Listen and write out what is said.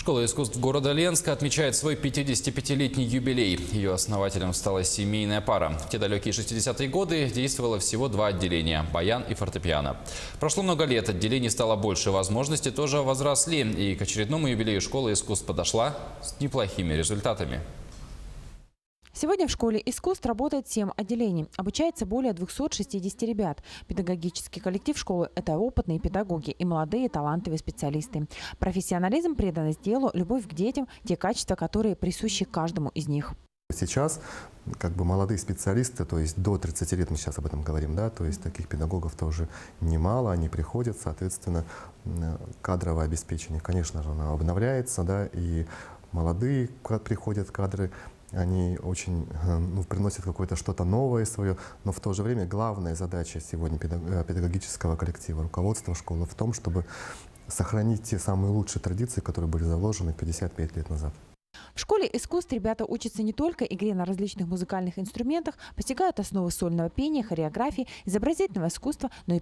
Школа искусств города Ленска отмечает свой 55-летний юбилей. Ее основателем стала семейная пара. В те далекие 60-е годы действовало всего два отделения – баян и фортепиано. Прошло много лет, отделений стало больше, возможности тоже возросли. И к очередному юбилею школа искусств подошла с неплохими результатами. Сегодня в школе искусств работает 7 отделений. Обучается более 260 ребят. Педагогический коллектив школы – это опытные педагоги и молодые талантливые специалисты. Профессионализм, преданность делу, любовь к детям – те качества, которые присущи каждому из них. Сейчас молодые специалисты, то есть до 30 лет, мы сейчас об этом говорим, да, то есть таких педагогов тоже немало, они приходят, соответственно, кадровое обеспечение, конечно же, оно обновляется, да, и молодые приходят кадры, они очень приносят какое-то что-то новое свое, но в то же время главная задача сегодня педагогического коллектива, руководства школы в том, чтобы сохранить те самые лучшие традиции, которые были заложены 55 лет назад. В школе искусств ребята учатся не только игре на различных музыкальных инструментах, постигают основы сольного пения, хореографии, изобразительного искусства, но и